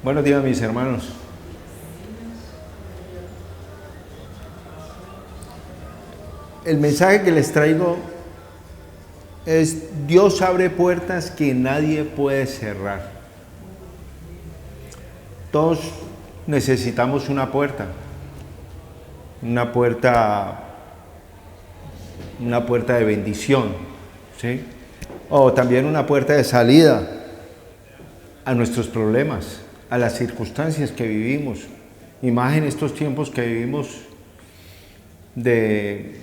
Buenos días, mis hermanos. El mensaje que les traigo es: Dios abre puertas que nadie puede cerrar. Todos necesitamos una puerta de bendición, ¿sí? O también una puerta de salida a nuestros problemas, a las circunstancias que vivimos, y más en estos tiempos que vivimos de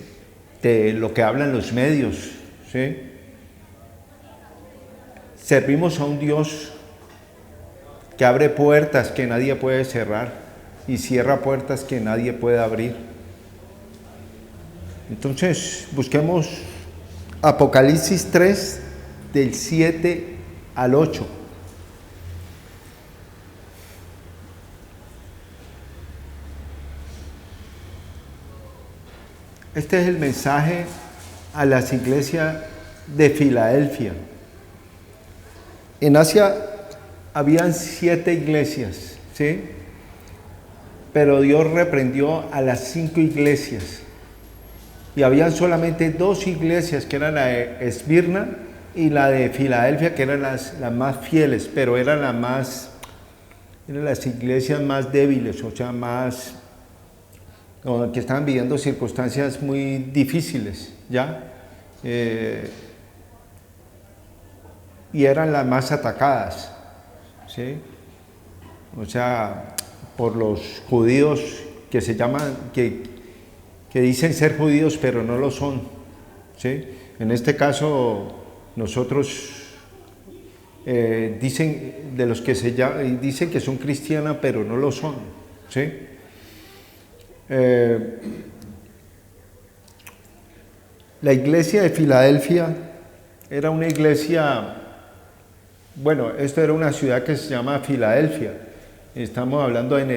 lo que hablan los medios, ¿sí? Servimos a un Dios que abre puertas que nadie puede cerrar y cierra puertas que nadie puede abrir. Entonces, busquemos Apocalipsis 3, del 7 al 8. Este es el mensaje a las iglesias de Filadelfia. En Asia habían 7 iglesias, ¿sí? Pero Dios reprendió a las 5 iglesias. Y habían solamente 2 iglesias, que eran la de Esmirna y la de Filadelfia, que eran las más fieles, pero eran las iglesias más débiles, o sea, que estaban viviendo circunstancias muy difíciles, ¿ya? Y eran las más atacadas, ¿sí? O sea, por los judíos que se llaman, que dicen ser judíos, pero no lo son, ¿sí? En este caso, nosotros dicen de los que dicen que son cristianas, pero no lo son, ¿sí? La iglesia de Filadelfia era una iglesia, bueno, esto era una ciudad que se llama Filadelfia. Estamos hablando en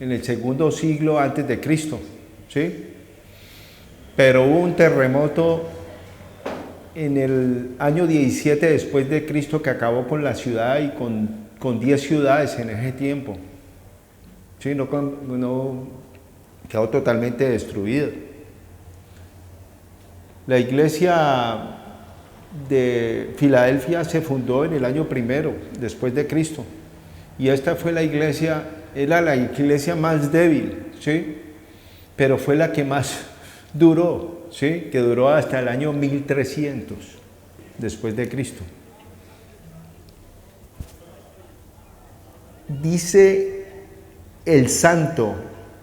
el segundo siglo antes de Cristo, ¿sí? Pero hubo un terremoto en el año 17 después de Cristo que acabó con la ciudad y con 10 ciudades en ese tiempo. Sí, no quedó totalmente destruida. La iglesia de Filadelfia se fundó en el año 1 después de Cristo, y esta fue la iglesia, era la iglesia más débil, ¿sí? Pero fue la que más duró, ¿sí? Que duró hasta el año 1300 después de Cristo. Dice el santo,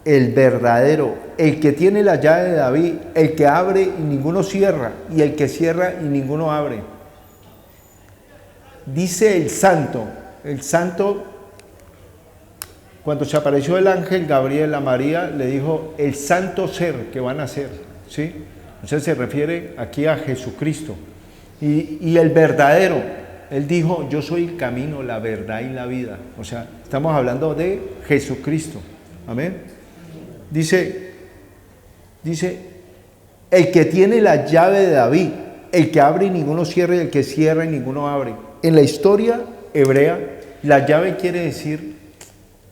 el verdadero, el que tiene la llave de David, el que abre y ninguno cierra, y el que cierra y ninguno abre. Dice el santo, cuando se apareció el ángel Gabriel a María, le dijo el santo ser que van a nacer, ¿sí? Entonces se refiere aquí a Jesucristo. Y el verdadero, él dijo: yo soy el camino, la verdad y la vida. O sea, estamos hablando de Jesucristo. Amén. Dice, el que tiene la llave de David, el que abre y ninguno cierra, y el que cierra y ninguno abre. En la historia hebrea, la llave quiere decir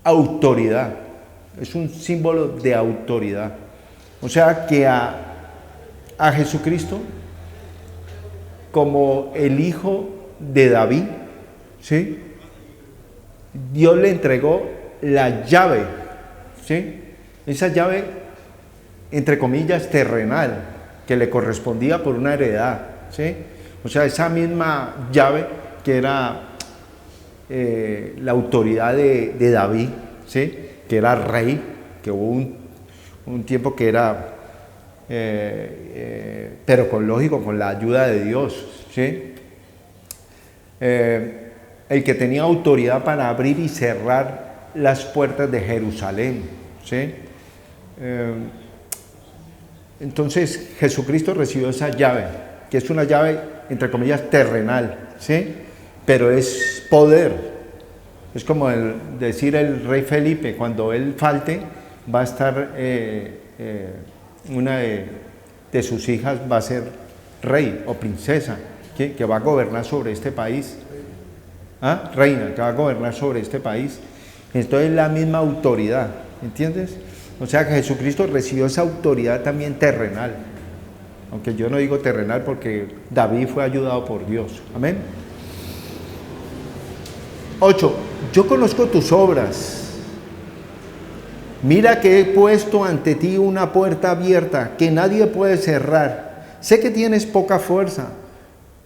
autoridad. Es un símbolo de autoridad. O sea que a Jesucristo, como el hijo de David, ¿sí? Dios le entregó la llave, ¿sí? Esa llave, entre comillas, terrenal, que le correspondía por una heredad, ¿sí? O sea, esa misma llave que era la autoridad de David, ¿sí? Que era rey, que hubo un tiempo que era, pero con la ayuda de Dios, ¿sí? El que tenía autoridad para abrir y cerrar las puertas de Jerusalén, ¿sí? Entonces Jesucristo recibió esa llave, que es una llave, entre comillas, terrenal, ¿sí? Pero es poder. Es como decir el rey Felipe: cuando él falte, va a estar una de sus hijas va a ser rey o princesa, que va a gobernar sobre este país. reina, que va a gobernar sobre este país. Entonces es la misma autoridad, ¿entiendes? O sea que Jesucristo recibió esa autoridad también terrenal. Aunque yo no digo terrenal porque David fue ayudado por Dios. Amén. 8. Yo conozco tus obras. Mira que he puesto ante ti una puerta abierta que nadie puede cerrar. Sé que tienes poca fuerza,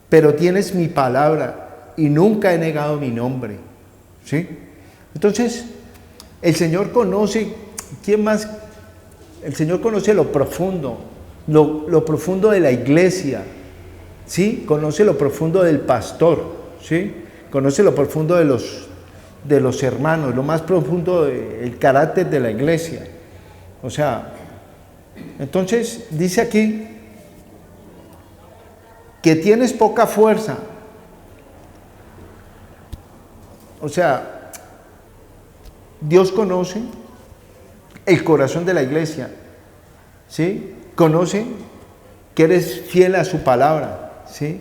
pero tienes mi palabra y nunca he negado mi nombre. ¿Sí? Entonces, el Señor conoce, ¿quién más? El Señor conoce lo profundo, lo profundo de la iglesia, ¿sí? Conoce lo profundo del pastor, ¿sí? Conoce lo profundo de los hermanos, lo más profundo del carácter de la iglesia. O sea, entonces dice aquí que tienes poca fuerza. O sea, Dios conoce el corazón de la iglesia, ¿sí? Conoce que eres fiel a su palabra, ¿sí?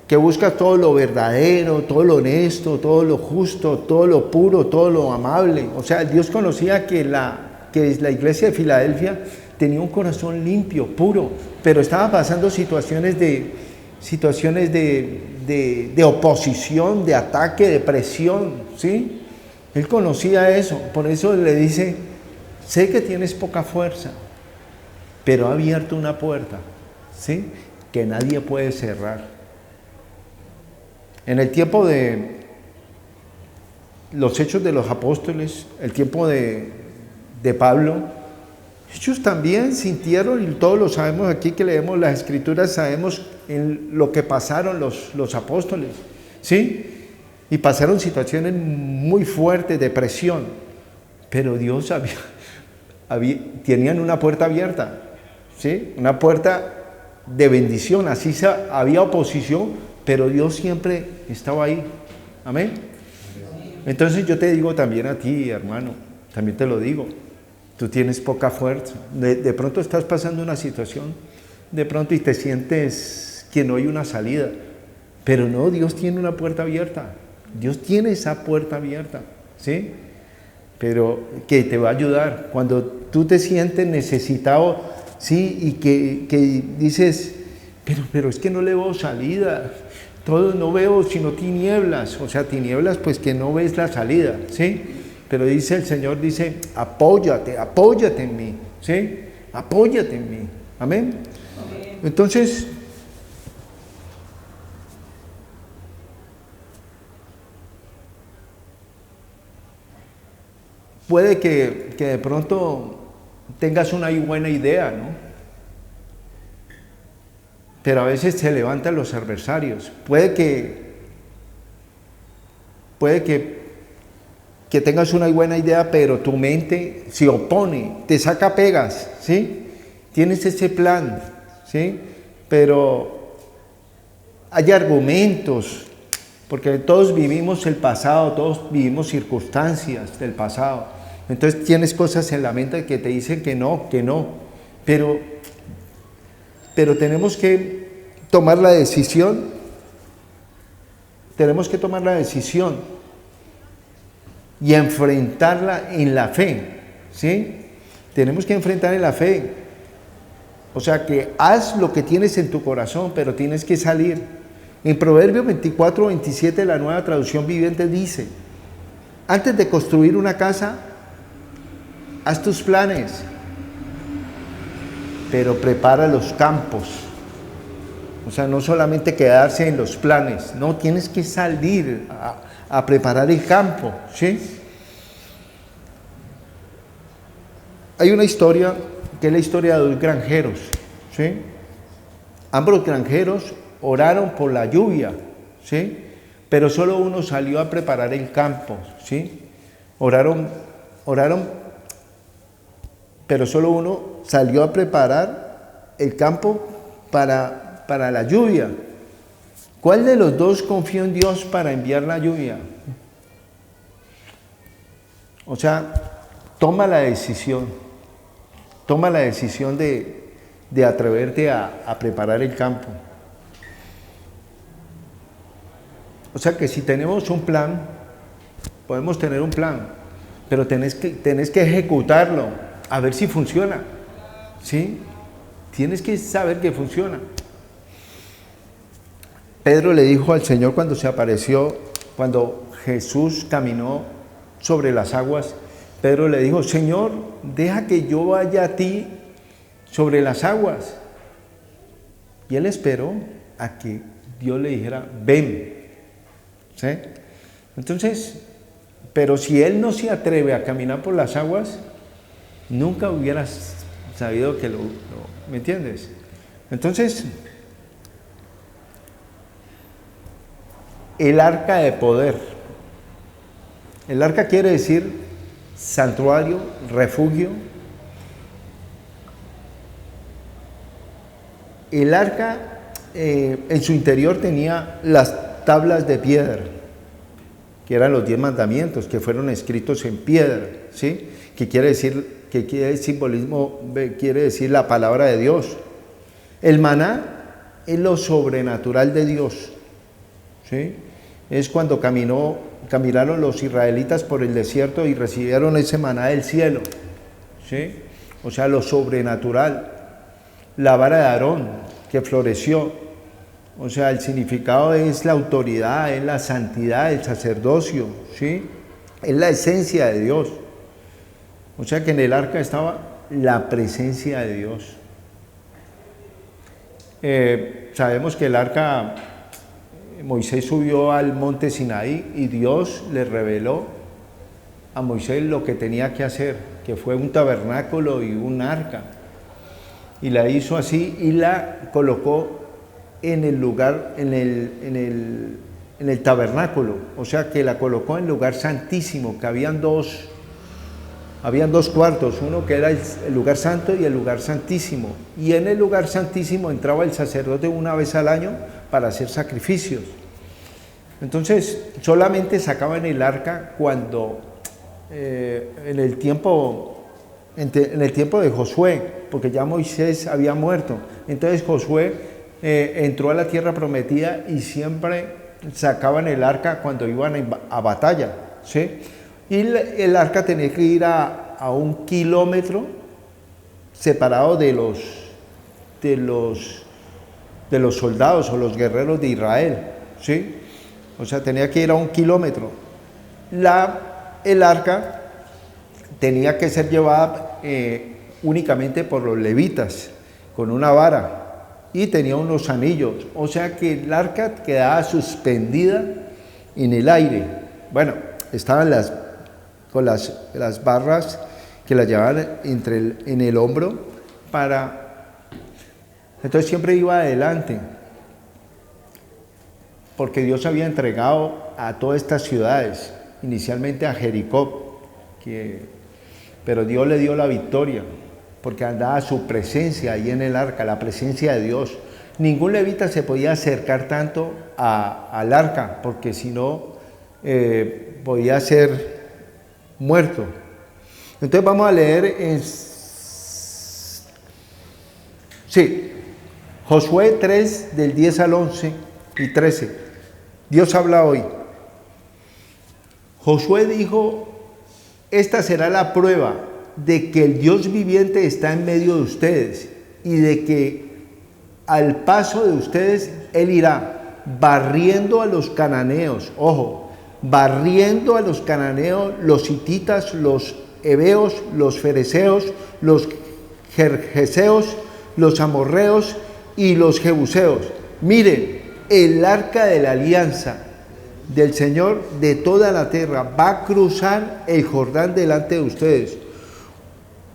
Que buscas todo lo verdadero, todo lo honesto, todo lo justo, todo lo puro, todo lo amable. O sea, Dios conocía que la iglesia de Filadelfia tenía un corazón limpio, puro, pero estaba pasando situaciones de oposición, de ataque, de presión, ¿sí? Él conocía eso, por eso le dice, sé que tienes poca fuerza, pero ha abierto una puerta, ¿sí? Que nadie puede cerrar. En el tiempo de los Hechos de los Apóstoles, el tiempo de Pablo, ellos también sintieron, y todos lo sabemos aquí que leemos las Escrituras, sabemos en lo que pasaron los apóstoles, ¿sí? Y pasaron situaciones muy fuertes de presión, pero Dios tenían una puerta abierta, ¿sí? Una puerta de bendición, así había oposición, pero Dios siempre estaba ahí. Amén. Entonces yo te digo también a ti, hermano, también te lo digo, tú tienes poca fuerza. De pronto estás pasando una situación, de pronto y te sientes que no hay una salida, pero no, Dios tiene una puerta abierta. Dios tiene esa puerta abierta, ¿sí? Pero que te va a ayudar cuando tú te sientes necesitado, ¿sí? Y que dices, pero es que no le veo salida. Todo no veo sino tinieblas, o sea, tinieblas pues que no ves la salida, ¿sí? Pero dice el Señor, dice, apóyate en mí, ¿sí? Apóyate en mí, amén. Entonces, puede que de pronto tengas una buena idea, ¿no? Pero a veces se levantan los adversarios. Puede que tengas una buena idea, pero tu mente se opone, te saca pegas, ¿sí? Tienes ese plan, ¿sí? Pero hay argumentos, porque todos vivimos el pasado, todos vivimos circunstancias del pasado. Entonces tienes cosas en la mente que te dicen que no, pero tenemos que tomar la decisión, y enfrentarla en la fe, ¿sí? Tenemos que enfrentar en la fe, o sea que haz lo que tienes en tu corazón, pero tienes que salir. En Proverbios 24:27, la Nueva Traducción Viviente dice, antes de construir una casa, haz tus planes, pero prepara los campos. O sea, no solamente quedarse en los planes, no, tienes que salir a preparar el campo, ¿sí? Hay una historia, que es la historia de dos granjeros, ¿sí? Ambos granjeros oraron por la lluvia, ¿sí? Pero solo uno salió a preparar el campo, ¿sí? Oraron, pero solo uno salió a preparar el campo para la lluvia. ¿Cuál de los dos confió en Dios para enviar la lluvia? O sea, toma la decisión de atreverte a preparar el campo. O sea que si tenemos un plan, podemos tener un plan, pero tenés que ejecutarlo, a ver si funciona, ¿sí? Tienes que saber que funciona. Pedro le dijo al Señor cuando se apareció, cuando Jesús caminó sobre las aguas, Pedro le dijo, Señor, deja que yo vaya a ti sobre las aguas. Y él esperó a que Dios le dijera, ven. ¿Sí? Entonces, pero si él no se atreve a caminar por las aguas, nunca hubieras sabido que ¿me entiendes? Entonces, el arca de poder. El arca quiere decir santuario, refugio. El arca en su interior tenía las tablas de piedra, que eran los 10 mandamientos, que fueron escritos en piedra, ¿sí? Que quiere simbolismo, quiere decir la palabra de Dios. El maná es lo sobrenatural de Dios, ¿sí? Es cuando caminaron los israelitas por el desierto y recibieron ese maná del cielo, ¿sí? O sea, lo sobrenatural. La vara de Aarón que floreció, o sea, el significado es la autoridad, es la santidad, el sacerdocio, ¿sí? Es la esencia de Dios. O sea que en el arca estaba la presencia de Dios. Sabemos que el arca, Moisés subió al monte Sinaí y Dios le reveló a Moisés lo que tenía que hacer, que fue un tabernáculo y un arca. Y la hizo así y la colocó en el lugar, en el tabernáculo. O sea que la colocó en el lugar santísimo, que habían dos cuartos, uno que era el lugar santo y el lugar santísimo. Y en el lugar santísimo entraba el sacerdote una vez al año para hacer sacrificios. Entonces, solamente sacaban el arca cuando, en el tiempo de Josué, porque ya Moisés había muerto. Entonces Josué entró a la tierra prometida y siempre sacaban el arca cuando iban a batalla, ¿sí? Y el arca tenía que ir a 1 kilómetro separado de los soldados o los guerreros de Israel, ¿sí? O sea, tenía que ir a 1 kilómetro. El arca tenía que ser llevada únicamente por los levitas, con una vara, y tenía unos anillos. O sea que el arca quedaba suspendida en el aire. Bueno, estaban con las barras que la llevaban en el hombro entonces siempre iba adelante, porque Dios había entregado a todas estas ciudades, inicialmente a Jericó, pero Dios le dio la victoria, porque andaba su presencia ahí en el arca, la presencia de Dios. Ningún levita se podía acercar tanto al arca, porque si no, podía ser muerto. Entonces vamos a leer Josué 3, del 10 al 11 y 13. Dios habla hoy. Josué dijo: esta será la prueba de que el Dios viviente está en medio de ustedes y de que al paso de ustedes Él irá barriendo a los cananeos, ojo, barriendo a los cananeos, los hititas, los heveos, los fereceos, los gergeseos, los amorreos y los jebuseos. Miren, el arca de la alianza del Señor de toda la tierra va a cruzar el Jordán delante de ustedes.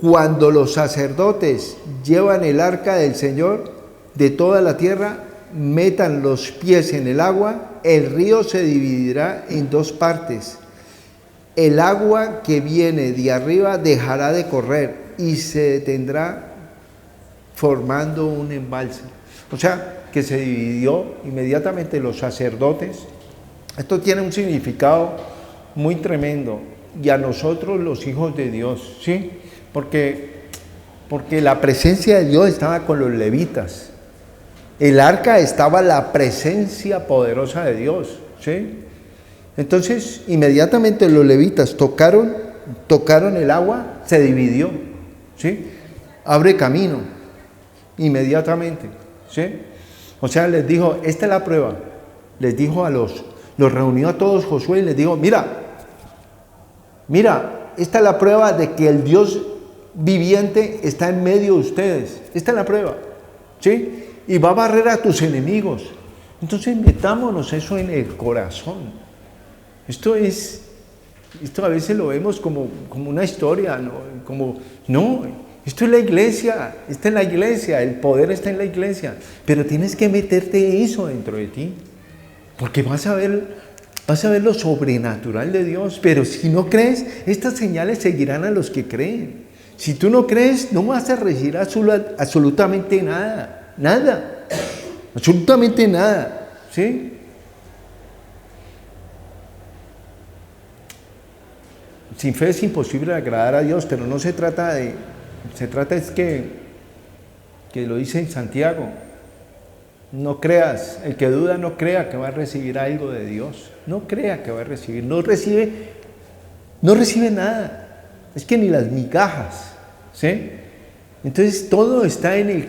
Cuando los sacerdotes llevan el arca del Señor de toda la tierra, metan los pies en el agua, el río se dividirá en 2 partes. El agua que viene de arriba dejará de correr y se detendrá formando un embalse. O sea, que se dividió inmediatamente los sacerdotes. Esto tiene un significado muy tremendo, y a nosotros los hijos de Dios, ¿sí? Porque la presencia de Dios estaba con los levitas. El arca estaba la presencia poderosa de Dios, ¿sí? Entonces, inmediatamente los levitas tocaron el agua, se dividió, ¿sí? Abre camino, inmediatamente, ¿sí? O sea, les dijo, esta es la prueba. Les dijo los reunió a todos Josué y les dijo, mira, esta es la prueba de que el Dios viviente está en medio de ustedes. Esta es la prueba, ¿sí? Y va a barrer a tus enemigos. Entonces metámonos eso en el corazón. Esto a veces lo vemos como una historia, ¿no? Esto es la iglesia, esta es la iglesia, el poder está en la iglesia, pero tienes que meterte eso dentro de ti, porque vas a ver lo sobrenatural de Dios. Pero si no crees, estas señales seguirán a los que creen. Si tú no crees, no vas a recibir absolutamente nada, absolutamente nada, ¿sí? Sin fe es imposible agradar a Dios, pero no se trata es que lo dice en Santiago, no creas, el que duda no crea que va a recibir algo de Dios, no crea que va a recibir, no recibe nada, es que ni las migajas, ¿sí? Entonces todo está en el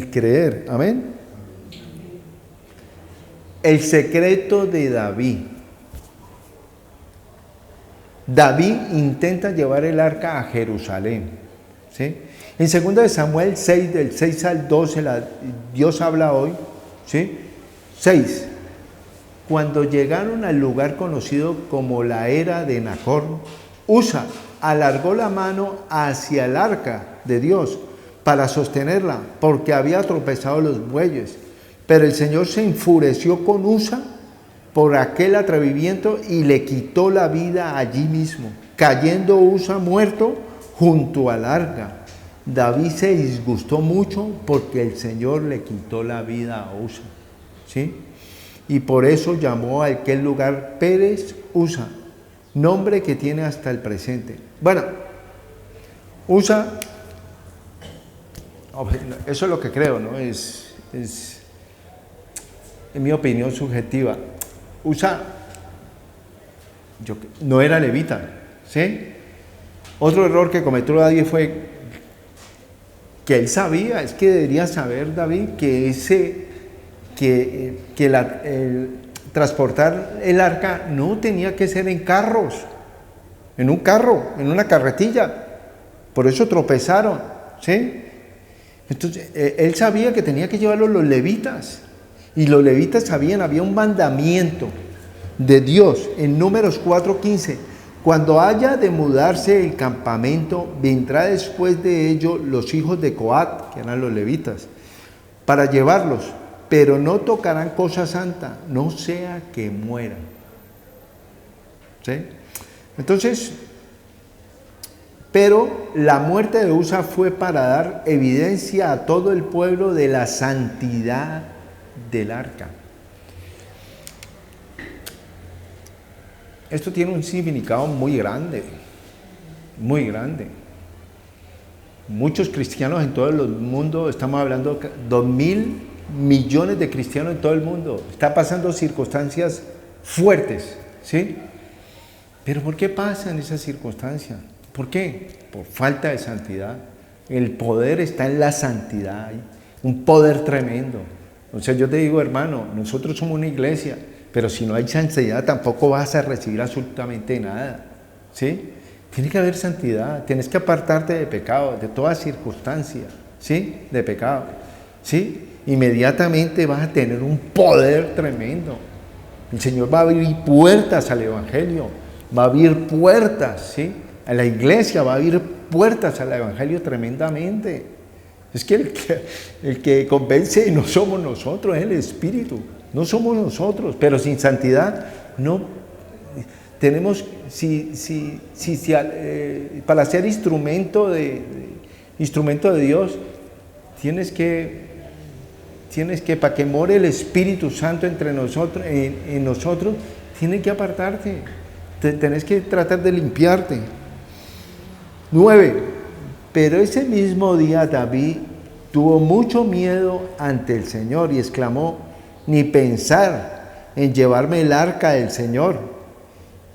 creer, amén. El secreto de David. David intenta llevar el arca a Jerusalén, ¿sí? En 2 Samuel 6, del 6 al 12, Dios habla hoy, ¿sí? 6. Cuando llegaron al lugar conocido como la era de Nacor, Usa alargó la mano hacia el arca de Dios para sostenerla, porque había tropezado los bueyes. Pero el Señor se enfureció con Usa por aquel atrevimiento y le quitó la vida allí mismo, cayendo Usa muerto junto al arca. David se disgustó mucho porque el Señor le quitó la vida a Usa, ¿sí? Y por eso llamó a aquel lugar Pérez Usa, nombre que tiene hasta el presente. Bueno, Usa, eso es lo que creo, ¿no? Es en mi opinión subjetiva. Usa no era levita, ¿sí? Otro error que cometió David fue que él sabía, es que debería saber David que transportar el arca no tenía que ser en carros, en un carro, en una carretilla. Por eso tropezaron, ¿sí? Entonces, él sabía que tenía que llevarlo los levitas. Y los levitas sabían, había un mandamiento de Dios en Números 4:15. Cuando haya de mudarse el campamento, vendrá después de ello los hijos de Coat, que eran los levitas, para llevarlos, pero no tocarán cosa santa, no sea que mueran. ¿Sí? Entonces, pero la muerte de Usa fue para dar evidencia a todo el pueblo de la santidad del arca. Esto tiene un significado muy grande, muy grande. Muchos cristianos en todo el mundo, estamos hablando de 2.000 millones de cristianos en todo el mundo, está pasando circunstancias fuertes, ¿sí? Pero ¿por qué pasan esas circunstancias? ¿Por qué? Por falta de santidad. El poder está en la santidad, un poder tremendo. O sea, yo te digo, hermano, nosotros somos una iglesia, pero si no hay santidad tampoco vas a recibir absolutamente nada, ¿sí? Tiene que haber santidad, tienes que apartarte de pecado, de toda circunstancia, ¿sí? De pecado, ¿sí? Inmediatamente vas a tener un poder tremendo. El Señor va a abrir puertas al Evangelio, va a abrir puertas, ¿sí? A la iglesia va a abrir puertas al Evangelio tremendamente. Es que el que convence no somos nosotros, es el Espíritu, no somos nosotros, pero sin santidad no tenemos, para ser instrumento de Dios, tienes que, para que more el Espíritu Santo entre nosotros, en nosotros, tienes que apartarte, tenés que tratar de limpiarte. 9. Pero ese mismo día David tuvo mucho miedo ante el Señor y exclamó: ni pensar, en llevarme el arca del Señor.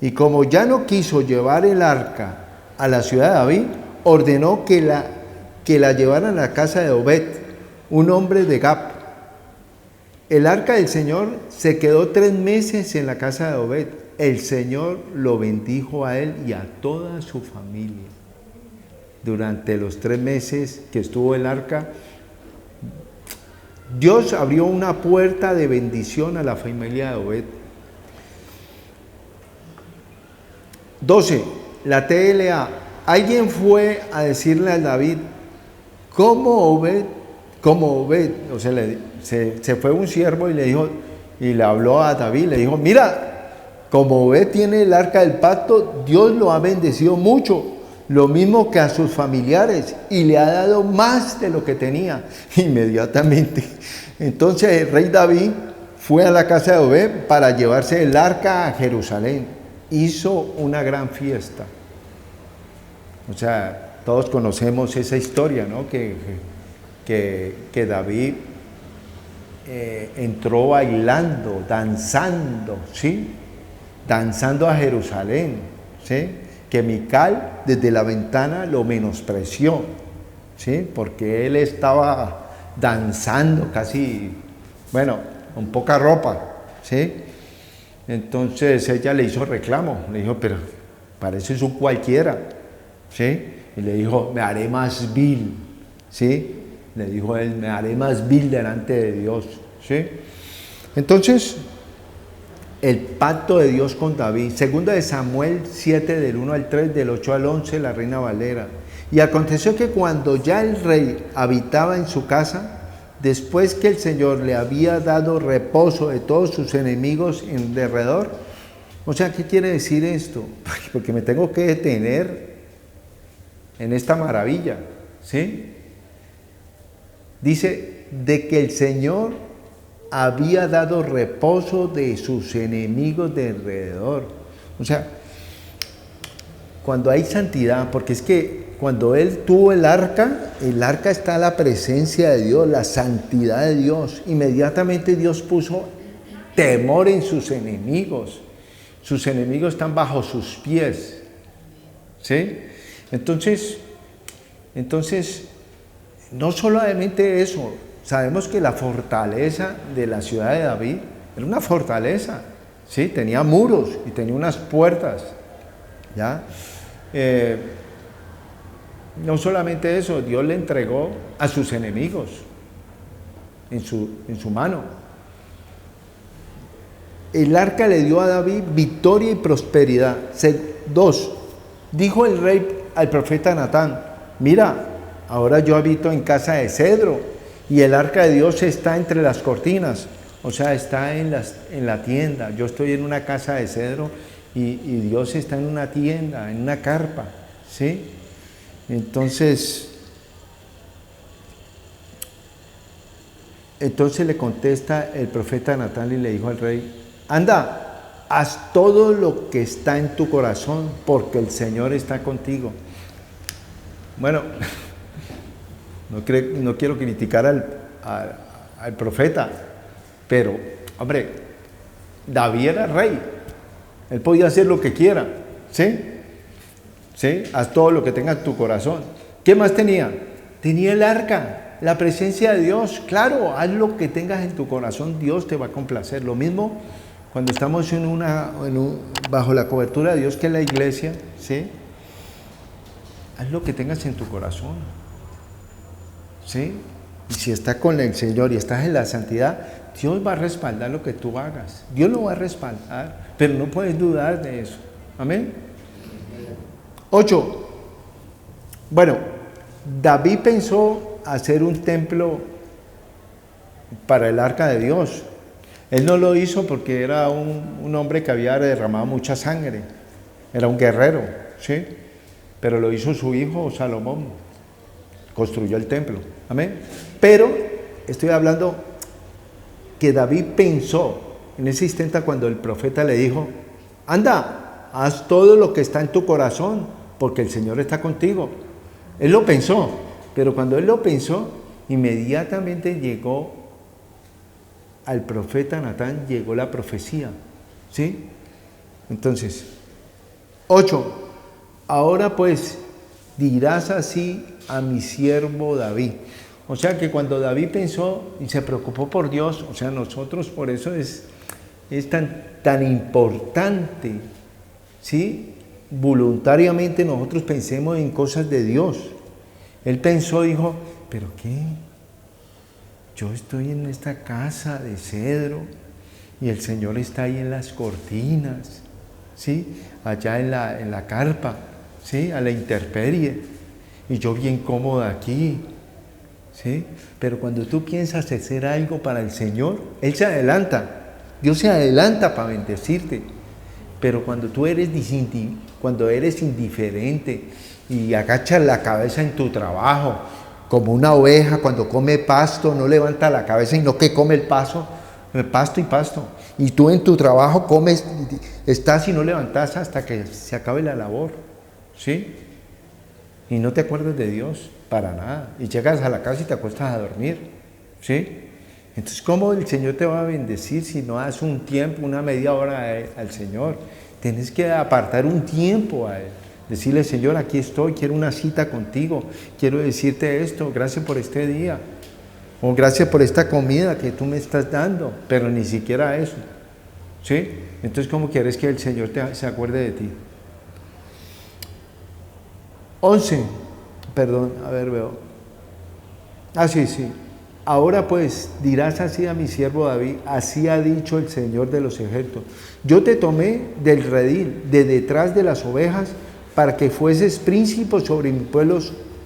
Y como ya no quiso llevar el arca a la ciudad de David, ordenó que la llevaran a la casa de Obed, un hombre de Gab. El arca del Señor se quedó 3 meses en la casa de Obed. El Señor lo bendijo a él y a toda su familia. Durante los 3 meses que estuvo el arca, Dios abrió una puerta de bendición a la familia de Obed. 12. La TLA. Alguien fue a decirle a David, ¿cómo Obed? O sea, se fue un siervo y le dijo, y le habló a David, le dijo, mira, como Obed tiene el arca del pacto, Dios lo ha bendecido mucho, lo mismo que a sus familiares, y le ha dado más de lo que tenía. Inmediatamente. Entonces el rey David fue a la casa de Obed para llevarse el arca a Jerusalén. Hizo una gran fiesta. O sea, todos conocemos esa historia, ¿no? Que David entró bailando, danzando, ¿sí? Danzando a Jerusalén, ¿sí? Que Mical desde la ventana lo menospreció, ¿sí? Porque él estaba danzando casi, bueno, con poca ropa, ¿sí? Entonces ella le hizo reclamo, le dijo, pero pareces un cualquiera, ¿sí? Y le dijo, me haré más vil, ¿sí? Le dijo él, me haré más vil delante de Dios, ¿sí? Entonces, el pacto de Dios con David, 2 de Samuel 7, del 1 al 3, del 8 al 11, la Reina Valera. Y aconteció que cuando ya el rey habitaba en su casa, después que el Señor le había dado reposo de todos sus enemigos en derredor. O sea, ¿qué quiere decir esto? Porque me tengo que detener en esta maravilla, ¿sí? Dice, de que el Señor había dado reposo de sus enemigos de alrededor. O sea, cuando hay santidad, porque es que cuando él tuvo el arca está la presencia de Dios, la santidad de Dios. Inmediatamente Dios puso temor en sus enemigos. Sus enemigos están bajo sus pies, ¿sí? Entonces, no solamente eso, sabemos que la fortaleza de la ciudad de David era una fortaleza, ¿sí? Tenía muros y tenía unas puertas, ¿ya? No solamente eso, Dios le entregó a sus enemigos en su mano. El arca le dio a David victoria y prosperidad. 2. Dijo el rey al profeta Natán, mira, ahora yo habito en casa de cedro y el arca de Dios está entre las cortinas, o sea, está en la tienda. Yo estoy en una casa de cedro y Dios está en una tienda, en una carpa, ¿sí? Entonces le contesta el profeta Natán y le dijo al rey, anda, haz todo lo que está en tu corazón, porque el Señor está contigo. Bueno, no quiero criticar al profeta, pero, hombre, David era rey, él podía hacer lo que quiera, ¿sí? ¿Sí? Haz todo lo que tenga en tu corazón. ¿Qué más tenía? Tenía el arca, la presencia de Dios. Claro, haz lo que tengas en tu corazón, Dios te va a complacer. Lo mismo cuando estamos bajo la cobertura de Dios, que es la iglesia, ¿sí? Haz lo que tengas en tu corazón, ¿sí? Y si estás con el Señor y estás en la santidad, Dios va a respaldar lo que tú hagas. Dios lo va a respaldar, pero no puedes dudar de eso. Amén. 8. Bueno, David pensó hacer un templo para el arca de Dios. Él no lo hizo porque era un hombre que había derramado mucha sangre. Era un guerrero, ¿sí? Pero lo hizo su hijo Salomón. Construyó el templo. Amén. Pero estoy hablando que David pensó en ese instante cuando el profeta le dijo, anda, haz todo lo que está en tu corazón, porque el Señor está contigo. Él lo pensó, pero cuando él lo pensó, inmediatamente llegó al profeta Natán llegó la profecía, ¿sí? Entonces, 8. Ahora pues dirás así a mi siervo David. O sea que cuando David pensó y se preocupó por Dios, o sea, nosotros por eso es tan importante, ¿sí? Voluntariamente nosotros pensemos en cosas de Dios. Él pensó, dijo, ¿pero qué? Yo estoy en esta casa de cedro y el Señor está ahí en las cortinas, ¿sí? Allá en la carpa, ¿sí? A la intemperie, y yo bien cómoda aquí, ¿sí? Pero cuando tú piensas hacer algo para el Señor, Él se adelanta. Dios se adelanta para bendecirte. Pero cuando tú eres indiferente y agachas la cabeza en tu trabajo, como una oveja cuando come pasto, no levanta la cabeza, sino que come el pasto y pasto. Y tú en tu trabajo comes, estás y no levantas hasta que se acabe la labor, ¿sí? Y no te acuerdas de Dios para nada. Y llegas a la casa y te acuestas a dormir, ¿sí? Entonces, ¿cómo el Señor te va a bendecir si no das un tiempo, una media hora al Señor? Tienes que apartar un tiempo a Él. Decirle, Señor, aquí estoy, quiero una cita contigo, quiero decirte esto, gracias por este día, o gracias por esta comida que tú me estás dando, pero ni siquiera eso, ¿sí? Entonces, ¿cómo quieres que el Señor se acuerde de ti? 11, perdón, a ver, veo. Sí. Ahora pues dirás así a mi siervo David, así ha dicho el Señor de los ejércitos. Yo te tomé del redil, de detrás de las ovejas, para que fueses príncipe sobre mi pueblo,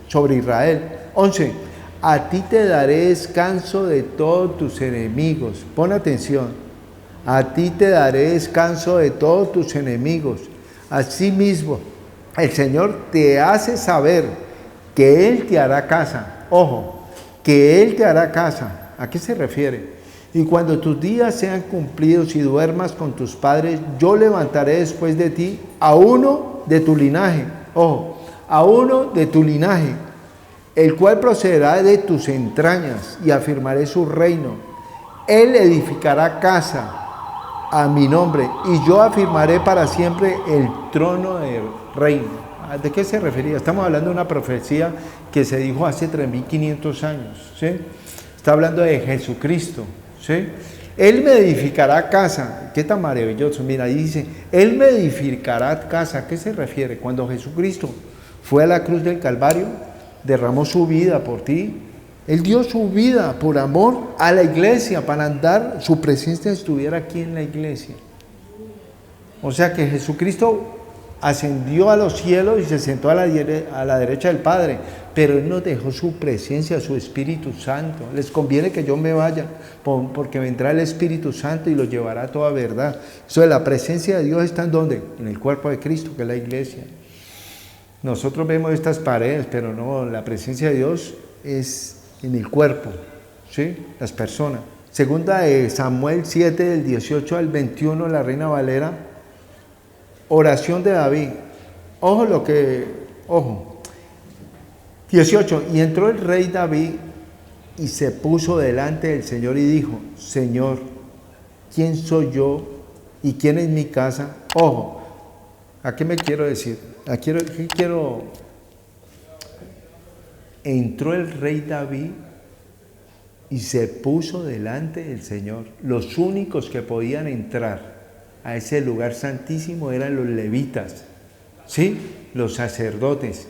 sobre Israel. 11. A ti te daré descanso de todos tus enemigos. Pon atención. A ti te daré descanso de todos tus enemigos. Asimismo, el Señor te hace saber que Él te hará casa. Ojo, que Él te hará casa. ¿A qué se refiere? Y cuando tus días sean cumplidos y duermas con tus padres, yo levantaré después de ti a uno de tu linaje. Ojo, a uno de tu linaje, el cual procederá de tus entrañas, y afirmaré su reino. Él edificará casa a mi nombre, y yo afirmaré para siempre el trono del reino. ¿De qué se refería? Estamos hablando de una profecía que se dijo hace 3.500 años, ¿sí? Está hablando de Jesucristo, ¿sí? Él me edificará casa. Qué tan maravilloso. Mira, ahí dice, Él me edificará casa. ¿A qué se refiere? Cuando Jesucristo fue a la cruz del Calvario, derramó su vida por ti. Él dio su vida por amor a la iglesia, para andar, su presencia estuviera aquí en la iglesia. O sea que Jesucristo ascendió a los cielos y se sentó a la derecha del Padre, pero Él nos dejó su presencia, su Espíritu Santo. Les conviene que yo me vaya, porque vendrá el Espíritu Santo y los llevará a toda verdad. Eso, la presencia de Dios está ¿en dónde? En el cuerpo de Cristo, que es la iglesia. Nosotros vemos estas paredes, pero no, la presencia de Dios es en el cuerpo, ¿sí? Las personas. Segunda de Samuel 7, del 18 al 21, la Reina Valera. Oración de David. Ojo. 18. Y entró el rey David y se puso delante del Señor y dijo, Señor, ¿quién soy yo y quién es mi casa? Ojo, ¿a qué me quiero decir? Entró el rey David y se puso delante del Señor. Los únicos que podían entrar a ese lugar santísimo eran los levitas, ¿sí? Los sacerdotes.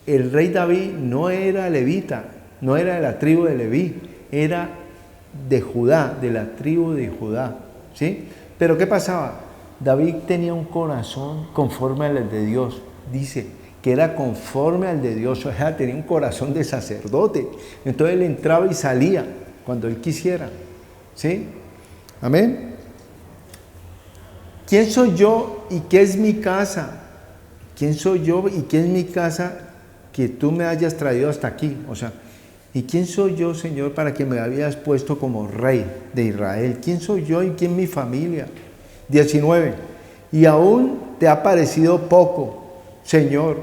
El rey David no era levita, no era de la tribu de Leví, era de Judá, de la tribu de Judá, ¿sí? Pero ¿qué pasaba? David tenía un corazón conforme al de Dios. Dice que era conforme al de Dios, o sea, tenía un corazón de sacerdote. Entonces él entraba y salía cuando él quisiera, ¿sí? Amén. ¿Quién soy yo y qué es mi casa? ¿Quién soy yo y qué es mi casa que tú me hayas traído hasta aquí? O sea, ¿y quién soy yo, Señor, para que me habías puesto como rey de Israel? ¿Quién soy yo y quién es mi familia? 19. Y aún te ha parecido poco, Señor,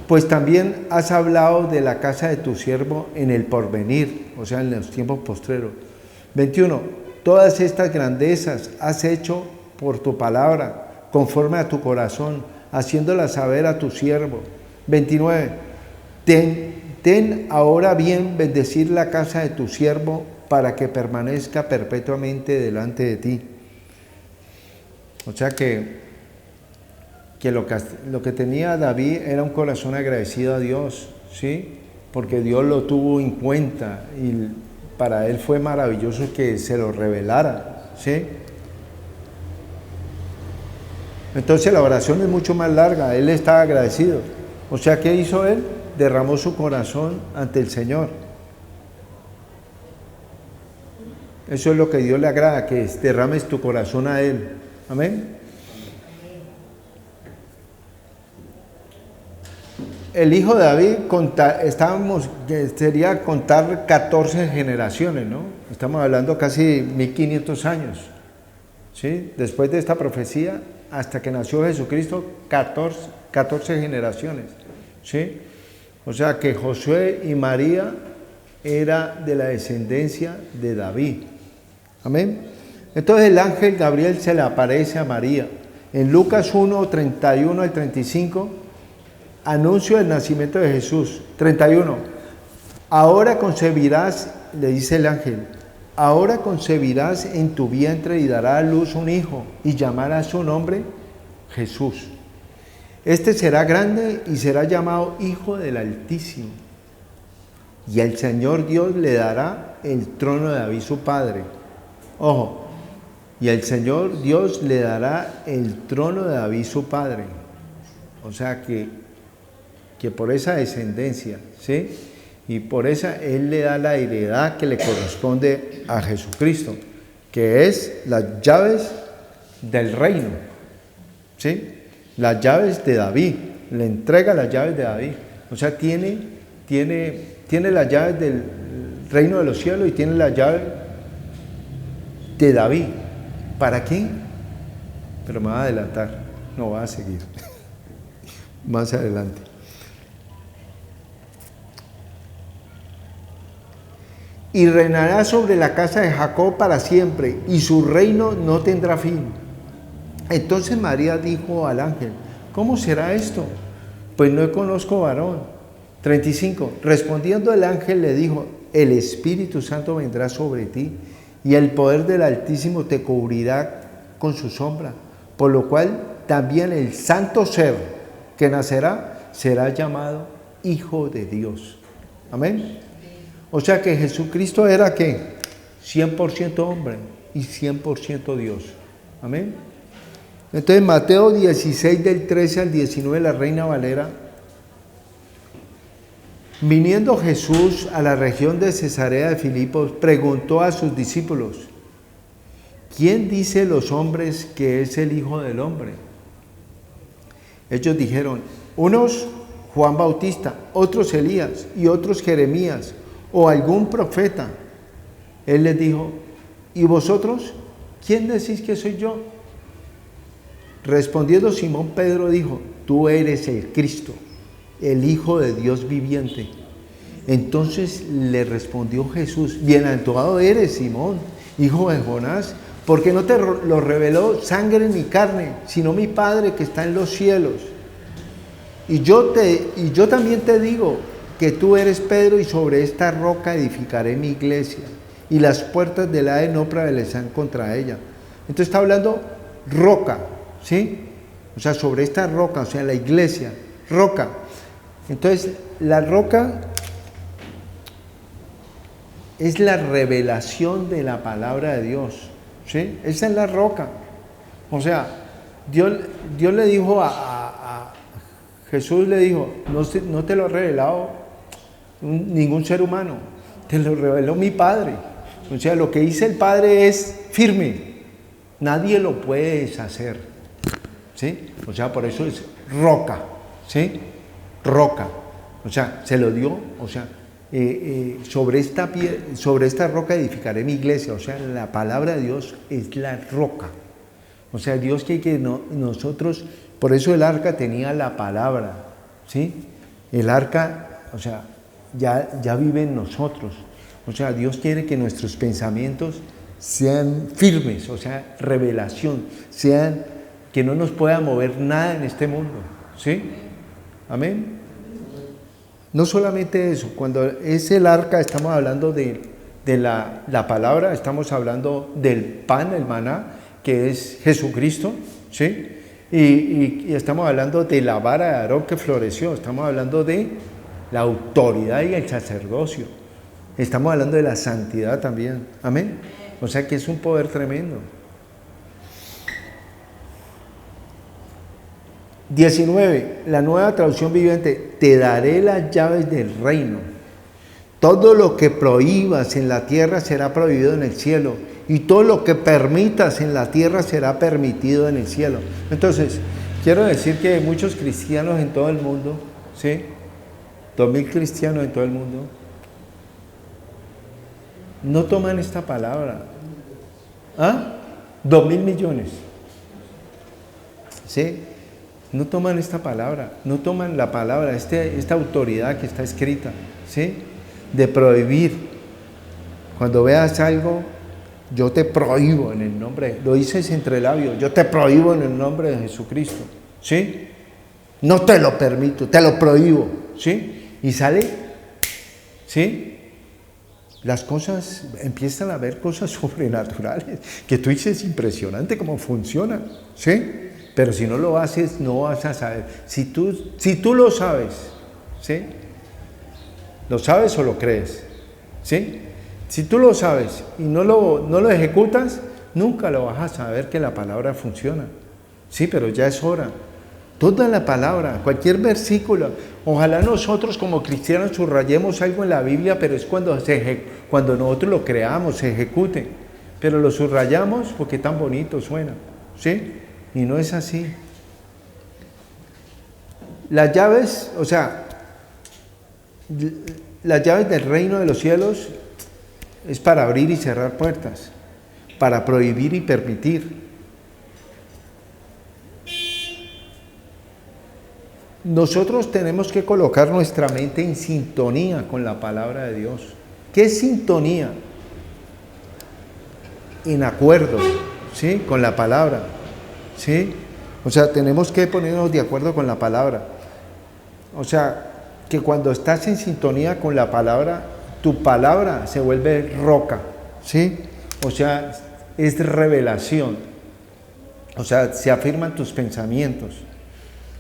pues también has hablado de la casa de tu siervo en el porvenir, o sea, en los tiempos postreros. 21. todas estas grandezas has hecho por tu palabra, conforme a tu corazón, haciéndola saber a tu siervo. 29. Ten ahora bien bendecir la casa de tu siervo para que permanezca perpetuamente delante de ti. O sea que lo que tenía David era un corazón agradecido a Dios, ¿sí? Porque Dios lo tuvo en cuenta y para él fue maravilloso que se lo revelara, ¿sí? Entonces la oración es mucho más larga, él estaba agradecido. O sea, ¿qué hizo él? Derramó su corazón ante el Señor. Eso es lo que Dios le agrada, que derrames tu corazón a Él. Amén. El hijo de David, sería contar 14 generaciones, ¿no? Estamos hablando casi 1500 años, ¿sí? Después de esta profecía, hasta que nació Jesucristo, 14 generaciones, ¿sí? O sea que Josué y María era de la descendencia de David. Amén. Entonces el ángel Gabriel se le aparece a María. En Lucas 1, 31 al 35, anuncio del nacimiento de Jesús. 31. Ahora concebirás, le dice el ángel, ahora concebirás en tu vientre y darás a luz un hijo y llamarás su nombre Jesús. Este será grande y será llamado Hijo del Altísimo. Y el Señor Dios le dará el trono de David su padre. Ojo, y el Señor Dios le dará el trono de David su padre. O sea que por esa descendencia, ¿sí? Y por esa Él le da la heredad que le corresponde a Jesucristo, que es las llaves del reino, ¿sí? Las llaves de David, le entrega las llaves de David. O sea, tiene las llaves del reino de los cielos y tiene las llaves de David. ¿Para qué? Pero me va a adelantar, no va a seguir más adelante. Y reinará sobre la casa de Jacob para siempre, y su reino no tendrá fin. Entonces María dijo al ángel, ¿cómo será esto? Pues no conozco varón. 35. Respondiendo el ángel le dijo, el Espíritu Santo vendrá sobre ti, y el poder del Altísimo te cubrirá con su sombra, por lo cual también el santo ser que nacerá será llamado Hijo de Dios. Amén. O sea que Jesucristo era ¿qué? 100% hombre y 100% Dios. Amén. Entonces Mateo 16 del 13 al 19, la Reina Valera. Viniendo Jesús a la región de Cesarea de Filipos, preguntó a sus discípulos, ¿quién dice los hombres que es el Hijo del Hombre? Ellos dijeron, unos Juan Bautista, otros Elías y otros Jeremías o algún profeta. Él les dijo, ¿y vosotros? ¿Quién decís que soy yo? Respondiendo Simón Pedro dijo, tú eres el Cristo, el Hijo de Dios viviente. Entonces le respondió Jesús, bienaventurado eres Simón, hijo de Jonás, porque no te lo reveló sangre ni carne, sino mi Padre que está en los cielos. Y yo también te digo que tú eres Pedro y sobre esta roca edificaré mi iglesia y las puertas del Hades no prevalecerán contra ella. Entonces está hablando roca, ¿sí? O sea, sobre esta roca, o sea, la iglesia, roca. Entonces, la roca es la revelación de la palabra de Dios, ¿sí? Esa es la roca. O sea, Dios le dijo Jesús le dijo, no te lo ha revelado ningún ser humano, te lo reveló mi Padre. O sea, lo que dice el Padre es firme, nadie lo puede deshacer, ¿sí? O sea, por eso es roca, ¿sí? Roca, o sea, se lo dio, o sea, sobre esta roca edificaré mi iglesia, o sea, la palabra de Dios es la roca. O sea, Dios quiere que nosotros, por eso el arca tenía la palabra, ¿sí? El arca, o sea, ya vive en nosotros. O sea, Dios quiere que nuestros pensamientos sean firmes, o sea, revelación, sean que no nos pueda mover nada en este mundo, ¿sí? Amén. No solamente eso, cuando es el arca estamos hablando de la palabra, estamos hablando del pan, el maná, que es Jesucristo, ¿sí? Y estamos hablando de la vara de Aarón que floreció, estamos hablando de la autoridad y el sacerdocio, estamos hablando de la santidad también, amén. O sea que es un poder tremendo. 19, la nueva traducción viviente, te daré las llaves del reino. Todo lo que prohíbas en la tierra será prohibido en el cielo, y todo lo que permitas en la tierra será permitido en el cielo. Entonces, quiero decir que hay muchos cristianos en todo el mundo, ¿sí? 2000 cristianos en todo el mundo, no toman esta palabra. ¿Ah? 2000 millones. ¿Sí? No toman esta palabra, no toman la palabra, esta autoridad que está escrita, ¿sí? De prohibir. Cuando veas algo, yo te prohíbo en el nombre, lo dices entre labios, yo te prohíbo en el nombre de Jesucristo, ¿sí? No te lo permito, te lo prohíbo, ¿sí? Y sale, ¿sí? Las cosas, empiezan a ver cosas sobrenaturales, que tú dices, impresionante cómo funciona, ¿sí? Pero si no lo haces, no vas a saber. Si tú lo sabes, ¿sí? ¿Lo sabes o lo crees? ¿Sí? Si tú lo sabes y no lo ejecutas, nunca lo vas a saber que la palabra funciona. Sí, pero ya es hora. Toda la palabra, cualquier versículo. Ojalá nosotros como cristianos subrayemos algo en la Biblia, pero es cuando nosotros lo creamos, se ejecute. Pero lo subrayamos porque tan bonito suena, ¿sí? Y no es así. Las llaves, o sea, las llaves del reino de los cielos es para abrir y cerrar puertas, para prohibir y permitir. Nosotros tenemos que colocar nuestra mente en sintonía con la palabra de Dios. ¿Qué es sintonía? En acuerdo, ¿sí? Con la palabra, ¿sí? O sea, tenemos que ponernos de acuerdo con la palabra. O sea, que cuando estás en sintonía con la palabra, tu palabra se vuelve roca, ¿sí? O sea, es revelación. O sea, se afirman tus pensamientos.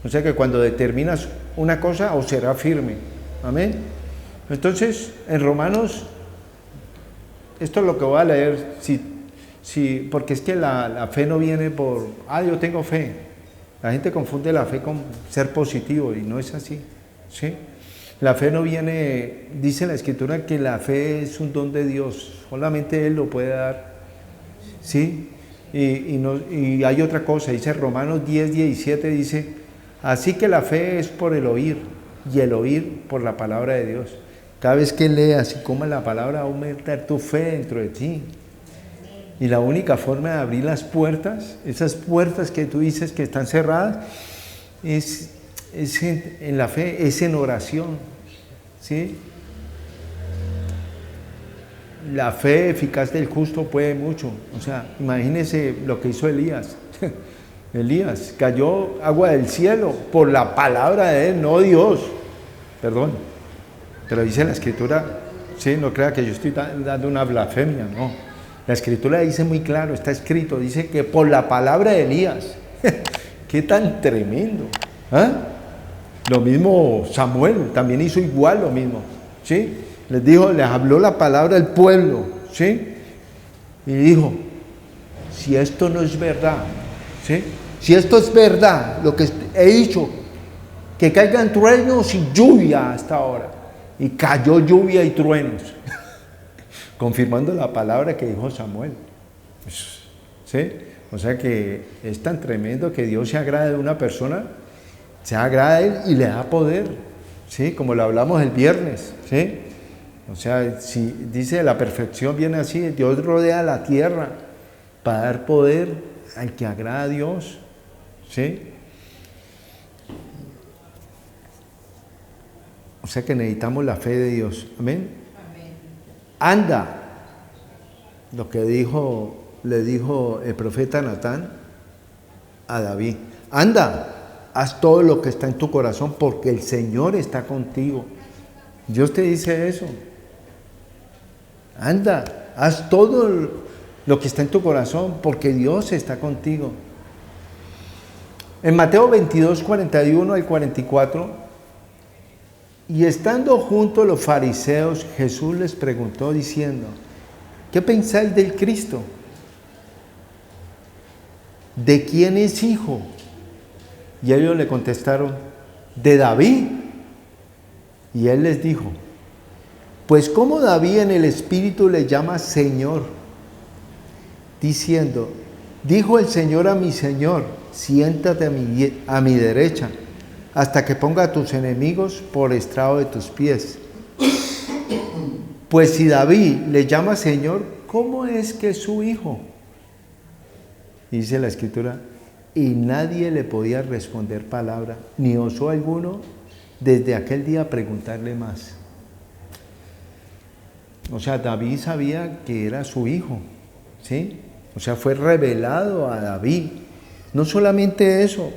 O sea que cuando determinas una cosa, o será firme. Amén. Entonces, en Romanos, esto es lo que voy a leer, porque es que la fe no viene por, yo tengo fe. La gente confunde la fe con ser positivo y no es así, ¿sí? La fe no viene, dice la Escritura que la fe es un don de Dios, solamente Él lo puede dar, ¿sí? Y hay otra cosa, dice Romanos 10:17, dice, así que la fe es por el oír, y el oír por la palabra de Dios. Cada vez que leas y comas la palabra, va a aumentar tu fe dentro de ti. Y la única forma de abrir las puertas, esas puertas que tú dices que están cerradas, es en la fe, es en oración, ¿sí? La fe eficaz del justo puede mucho. O sea, imagínense lo que hizo Elías. Elías cayó agua del cielo por la palabra de él, no Dios. Perdón, pero dice la Escritura, sí, no crea que yo estoy dando una blasfemia, no. La Escritura dice muy claro, está escrito, dice que por la palabra de Elías. ¡Qué tan tremendo! ¿Ah? Lo mismo Samuel, también hizo igual lo mismo, ¿sí? Les habló la palabra al pueblo, ¿sí? Y dijo, si esto no es verdad, ¿sí? Si esto es verdad, lo que he dicho, que caigan truenos y lluvia hasta ahora. Y cayó lluvia y truenos, confirmando la palabra que dijo Samuel, ¿sí? O sea que es tan tremendo que Dios se agrade de una persona, se agrada de él y le da poder, ¿sí? Como lo hablamos el viernes, ¿sí? O sea, si dice la perfección viene así, Dios rodea la tierra para dar poder al que agrada a Dios, ¿sí? O sea que necesitamos la fe de Dios, amén. Anda, lo que le dijo el profeta Natán a David. Anda, haz todo lo que está en tu corazón porque el Señor está contigo. Dios te dice eso. Anda, haz todo lo que está en tu corazón porque Dios está contigo. En Mateo 22, 41 al 44, y estando juntos los fariseos, Jesús les preguntó diciendo, ¿qué pensáis del Cristo? ¿De quién es hijo? Y ellos le contestaron, de David. Y él les dijo, pues ¿cómo David en el Espíritu le llama Señor? Diciendo, dijo el Señor a mi Señor, siéntate a mi derecha, hasta que ponga a tus enemigos por estrado de tus pies. Pues si David le llama Señor, ¿cómo es que es su hijo? Dice la Escritura, y nadie le podía responder palabra, ni osó alguno desde aquel día preguntarle más. O sea, David sabía que era su hijo, ¿sí? O sea, fue revelado a David. No solamente eso,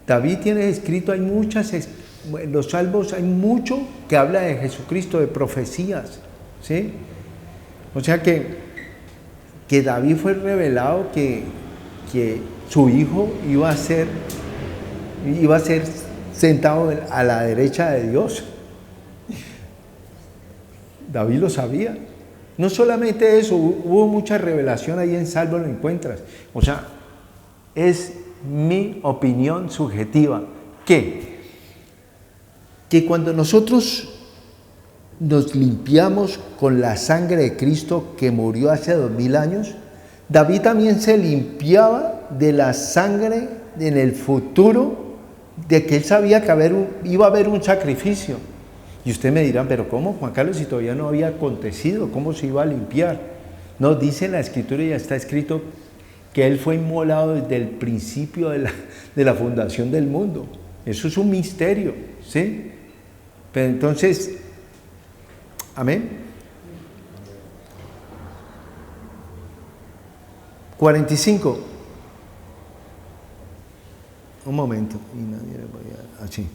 David tiene escrito, hay muchas, en los salmos hay mucho que habla de Jesucristo, de profecías, ¿sí? O sea que David fue revelado que su hijo iba a ser sentado a la derecha de Dios. David lo sabía. No solamente eso, hubo mucha revelación ahí en Salmo, lo encuentras. O sea, es mi opinión subjetiva, que cuando nosotros nos limpiamos con la sangre de Cristo que murió hace 2000 años, David también se limpiaba de la sangre en el futuro, de que él sabía que iba a haber un sacrificio. Y ustedes me dirán, pero ¿cómo, Juan Carlos, si todavía no había acontecido? ¿Cómo se iba a limpiar? No, dice en la Escritura, y ya está escrito, que Él fue inmolado desde el principio de la fundación del mundo. Eso es un misterio, ¿sí? Pero entonces, amén. 45. Un momento. Y nadie le podía, así.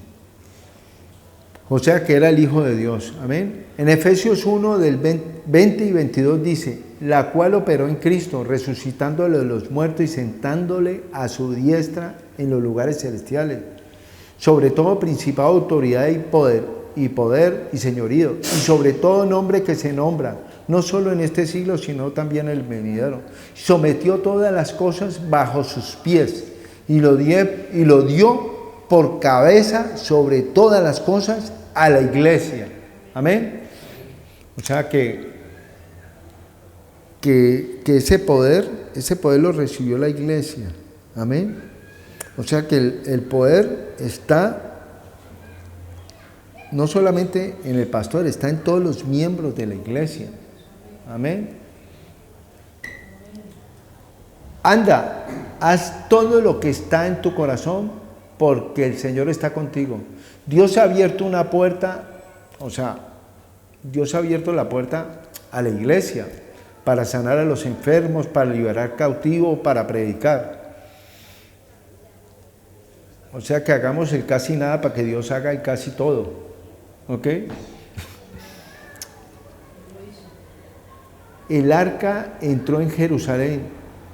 O sea que era el Hijo de Dios, amén. En Efesios 1 del 20 y 22 dice, la cual operó en Cristo, resucitándole de los muertos y sentándole a su diestra en los lugares celestiales, sobre todo principado, autoridad y poder y señorío, y sobre todo nombre que se nombra, no solo en este siglo, sino también en el venidero. Sometió todas las cosas bajo sus pies y lo dio por cabeza sobre todas las cosas a la iglesia. Amén. O sea que ese poder lo recibió la iglesia. Amén. O sea que el poder está no solamente en el pastor, está en todos los miembros de la iglesia. Amén. Anda, haz todo lo que está en tu corazón porque el Señor está contigo. Dios ha abierto una puerta, o sea, Dios ha abierto la puerta a la iglesia para sanar a los enfermos, para liberar cautivos, para predicar. O sea que hagamos el casi nada para que Dios haga el casi todo. ¿Ok? El arca entró en Jerusalén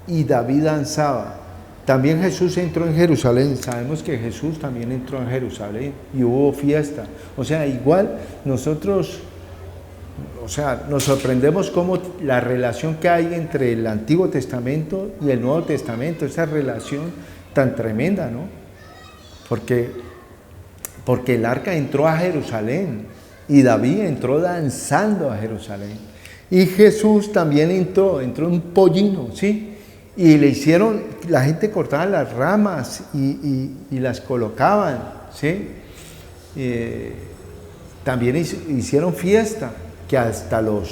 y David danzaba. También Jesús entró en Jerusalén. Sabemos que Jesús también entró en Jerusalén y hubo fiesta. O sea, igual nosotros, o sea, nos sorprendemos cómo la relación que hay entre el Antiguo Testamento y el Nuevo Testamento, esa relación tan tremenda, ¿no? Porque el arca entró a Jerusalén y David entró danzando a Jerusalén. Y Jesús también entró un pollino, ¿sí? Y le hicieron, la gente cortaba las ramas y las colocaban, ¿sí? También hicieron fiesta, que hasta los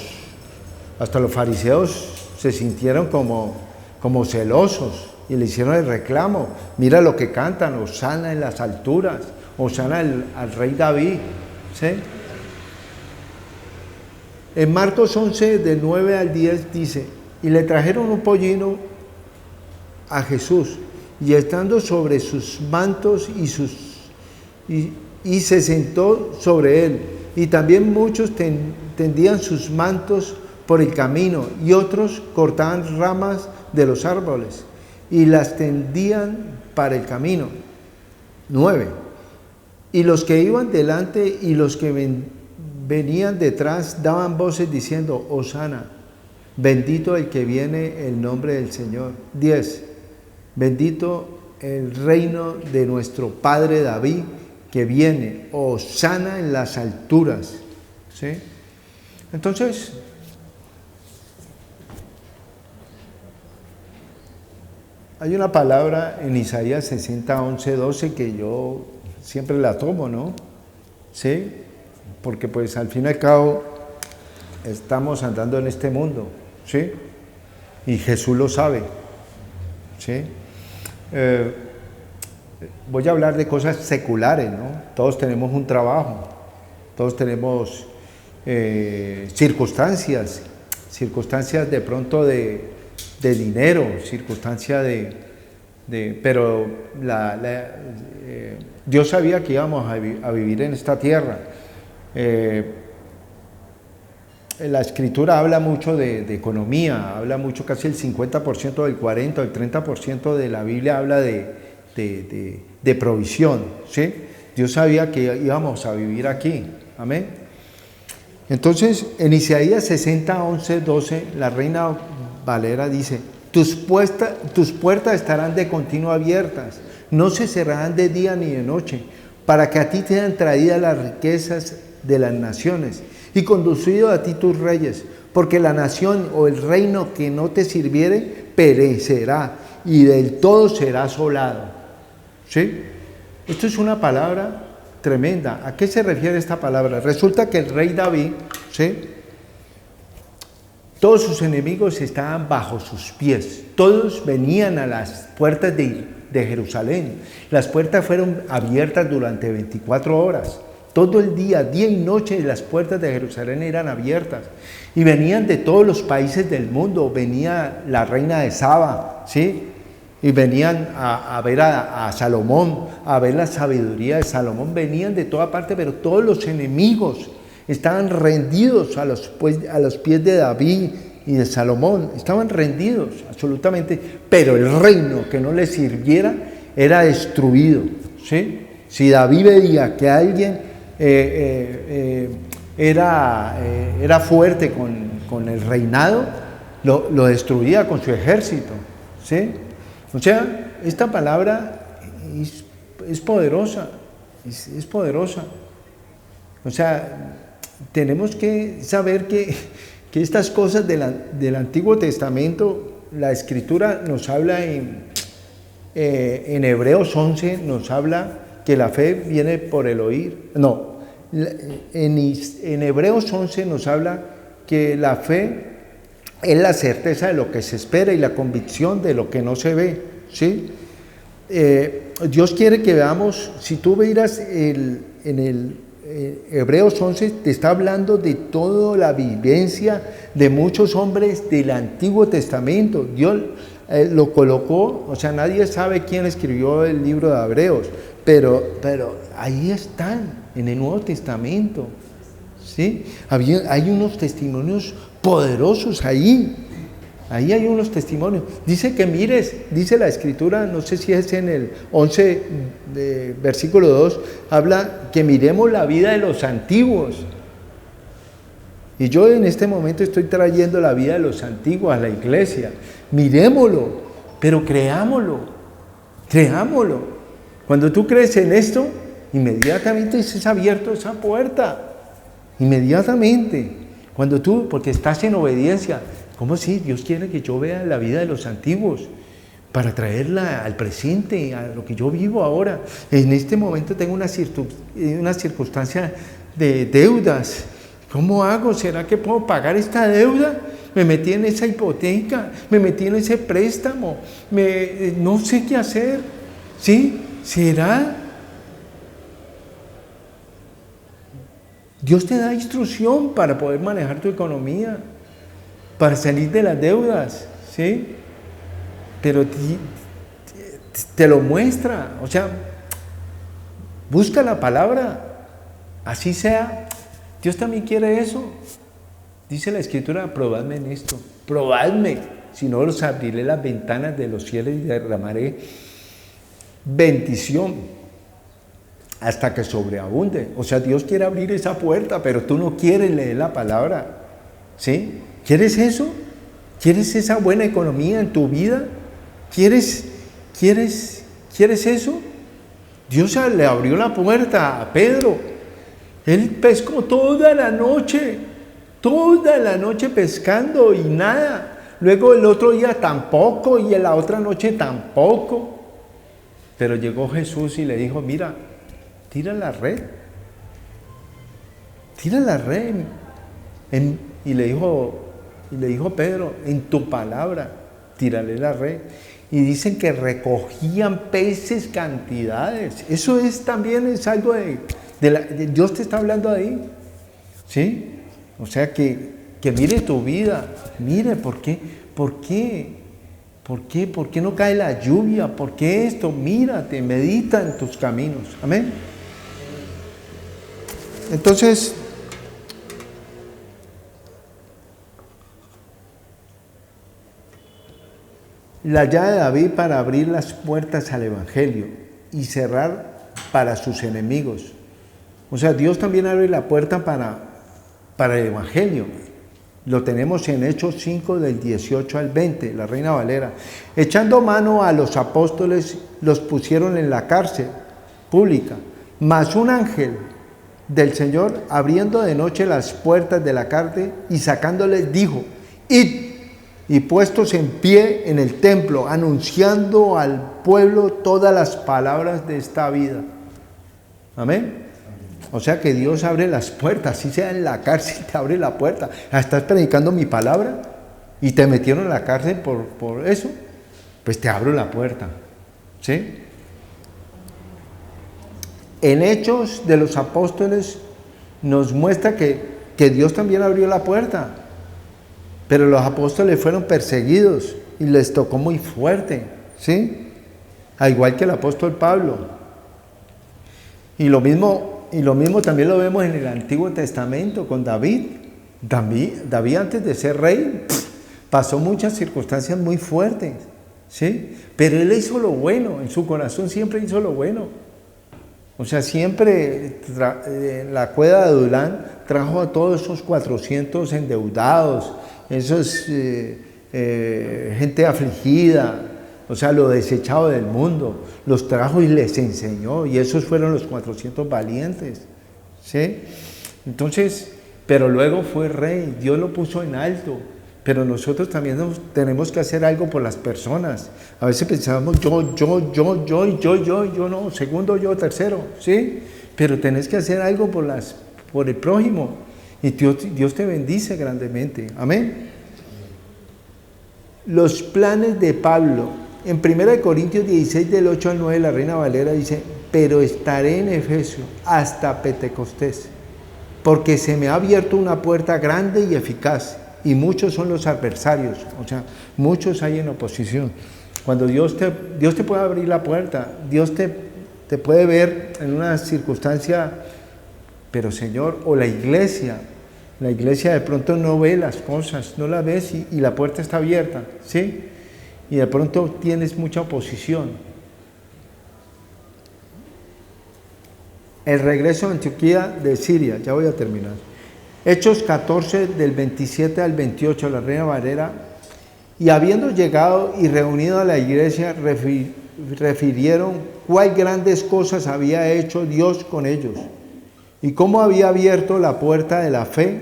fariseos se sintieron como celosos y le hicieron el reclamo. Mira lo que cantan, Hosana en las alturas, Hosana al rey David, ¿sí? En Marcos 11, del 9 al 10 dice, Y le trajeron un pollino a Jesús, y estando sobre sus mantos y se sentó sobre él. Y también muchos tendían sus mantos por el camino, y otros cortaban ramas de los árboles y las tendían para el camino. 9. Y los que iban delante y los que venían detrás daban voces diciendo: Hosana, bendito el que viene en nombre del Señor. 10. Bendito el reino de nuestro padre David, que viene, hosana en las alturas. ¿Sí? Entonces, hay una palabra en Isaías 60, 11, 12 que yo siempre la tomo, ¿no? ¿Sí? Porque pues al fin y al cabo estamos andando en este mundo, ¿sí? Y Jesús lo sabe, ¿sí? Voy a hablar de cosas seculares, ¿no? Todos tenemos un trabajo, todos tenemos circunstancias de pronto de dinero, circunstancias pero Dios sabía que íbamos a vivir en esta tierra. La Escritura habla mucho de economía, habla mucho, casi el 50%, del 40%, el 30% de la Biblia habla de provisión, ¿sí? Dios sabía que íbamos a vivir aquí, amén. Entonces, en Isaías 60, 11, 12, la Reina Valera dice: tus puertas estarán de continuo abiertas, no se cerrarán de día ni de noche, para que a ti te sean traídas las riquezas de las naciones y conducido a ti tus reyes, porque la nación o el reino que no te sirviere perecerá y del todo será asolado. ¿Sí? Esto es una palabra tremenda. ¿A qué se refiere esta palabra? Resulta que el rey David, ¿sí?, todos sus enemigos estaban bajo sus pies. Todos venían a las puertas de Jerusalén. Las puertas fueron abiertas durante 24 horas. Todo el día y noche, las puertas de Jerusalén eran abiertas. Y venían de todos los países del mundo. Venía la reina de Saba, ¿sí?, y venían a ver a Salomón, a ver la sabiduría de Salomón. Venían de toda parte, pero todos los enemigos estaban rendidos a los pies de David y de Salomón. Estaban rendidos absolutamente, pero el reino que no les sirviera era destruido, ¿sí? Si David veía que alguien era fuerte con el reinado, lo destruía con su ejército, ¿sí? O sea, esta palabra es poderosa, es poderosa. O sea, tenemos que saber que estas cosas del Antiguo Testamento, la Escritura nos habla en Hebreos 11, nos habla que la fe viene por el oír. No, en Hebreos 11 nos habla que la fe es la certeza de lo que se espera y la convicción de lo que no se ve, ¿sí? Dios quiere que veamos, si tú miras en el Hebreos 11, te está hablando de toda la vivencia de muchos hombres del Antiguo Testamento. Dios lo colocó, o sea, nadie sabe quién escribió el libro de Hebreos, pero ahí están, en el Nuevo Testamento, ¿sí? Hay unos testimonios poderosos ahí hay unos testimonios. Dice que mires, dice la Escritura, no sé si es en el 11, versículo 2, habla que miremos la vida de los antiguos. Y yo en este momento estoy trayendo la vida de los antiguos a la iglesia. Miremoslo, pero creámoslo. Cuando tú crees en esto, inmediatamente se ha abierto esa puerta. Inmediatamente. Porque estás en obediencia. ¿Cómo si Dios quiere que yo vea la vida de los antiguos para traerla al presente, a lo que yo vivo ahora? En este momento tengo una circunstancia de deudas. ¿Cómo hago? ¿Será que puedo pagar esta deuda? Me metí en esa hipoteca, me metí en ese préstamo, no sé qué hacer. ¿Sí? ¿Será? Dios te da instrucción para poder manejar tu economía. para salir de las deudas, ¿sí? Pero te lo muestra, o sea, busca la palabra, así sea. Dios también quiere eso. Dice la Escritura, probadme en esto, probadme, si no os abriré las ventanas de los cielos y derramaré bendición hasta que sobreabunde. O sea, Dios quiere abrir esa puerta, pero tú no quieres leer la palabra, ¿sí? ¿Quieres eso? ¿Quieres esa buena economía en tu vida? ¿Quieres eso? Dios le abrió la puerta a Pedro. Él pescó toda la noche pescando y nada. Luego el otro día tampoco y en la otra noche tampoco. Pero llegó Jesús y le dijo, mira, tira la red. Y le dijo Pedro, en tu palabra, tírale la red. Y dicen que recogían peces cantidades. Eso también es algo de Dios te está hablando ahí, ¿sí? O sea que mire tu vida, mire ¿por qué no cae la lluvia? ¿Por qué esto? Mírate, medita en tus caminos, amén. Entonces, la llave de David para abrir las puertas al Evangelio y cerrar para sus enemigos. O sea, Dios también abre la puerta para el Evangelio. Lo tenemos en Hechos 5 del 18 al 20, la Reina Valera. Echando mano a los apóstoles, los pusieron en la cárcel pública. Mas un ángel del Señor, abriendo de noche las puertas de la cárcel y sacándoles, dijo, id, y puestos en pie en el templo, anunciando al pueblo todas las palabras de esta vida. Amén. O sea que Dios abre las puertas, si sea en la cárcel te abre la puerta. Estás predicando mi palabra y te metieron en la cárcel por eso, pues te abro la puerta, ¿sí? En Hechos de los Apóstoles nos muestra que Dios también abrió la puerta, pero los apóstoles fueron perseguidos y les tocó muy fuerte, ¿sí? Al igual que el apóstol Pablo. Y lo mismo también lo vemos en el Antiguo Testamento con David. David antes de ser rey pasó muchas circunstancias muy fuertes, ¿sí? Pero él hizo lo bueno, en su corazón siempre hizo lo bueno. O sea, siempre en la cueva de Adulán trajo a todos esos 400 endeudados, esos gente afligida, o sea, lo desechado del mundo, los trajo y les enseñó, y esos fueron los 400 valientes, ¿sí? Entonces, pero luego fue rey, Dios lo puso en alto, pero nosotros también tenemos que hacer algo por las personas. A veces pensamos yo, no, segundo yo, tercero, ¿sí? Pero tenés que hacer algo por el prójimo, y Dios te bendice grandemente, amén. Los planes de Pablo. En 1 Corintios 16, del 8 al 9, la Reina Valera dice, pero estaré en Efeso hasta Pentecostés, porque se me ha abierto una puerta grande y eficaz, y muchos son los adversarios, o sea, muchos hay en oposición. Cuando Dios te puede abrir la puerta, Dios te puede ver en una circunstancia, pero Señor, o la iglesia de pronto no ve las cosas, no la ves y la puerta está abierta, ¿sí? Y de pronto tienes mucha oposición. El regreso a Antioquía de Siria, ya voy a terminar. Hechos 14 del 27 al 28, la Reina Valera. Y habiendo llegado y reunido a la iglesia, refirieron cuál grandes cosas había hecho Dios con ellos y cómo había abierto la puerta de la fe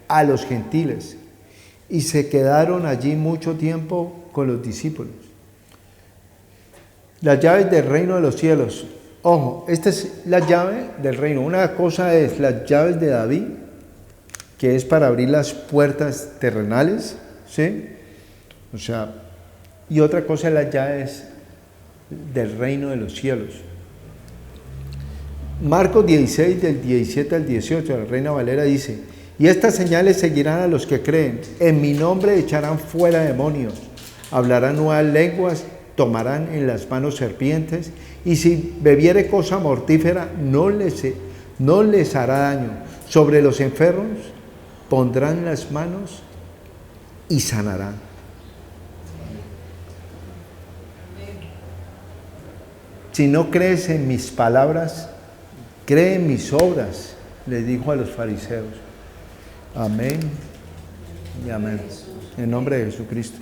a los gentiles. Y se quedaron allí mucho tiempo con los discípulos. Las llaves del reino de los cielos. Ojo, esta es la llave del reino. Una cosa es las llaves de David, que es para abrir las puertas terrenales, ¿sí? O sea, y otra cosa es las llaves del reino de los cielos. Marcos 16, del 17 al 18, la Reina Valera dice, Y estas señales seguirán a los que creen. En mi nombre echarán fuera demonios, hablarán nuevas lenguas, tomarán en las manos serpientes, y si bebiere cosa mortífera no les hará daño. Sobre los enfermos pondrán las manos y sanarán. Si no crees en mis palabras, cree en mis obras, les dijo a los fariseos. Amén y amén. En nombre de Jesucristo.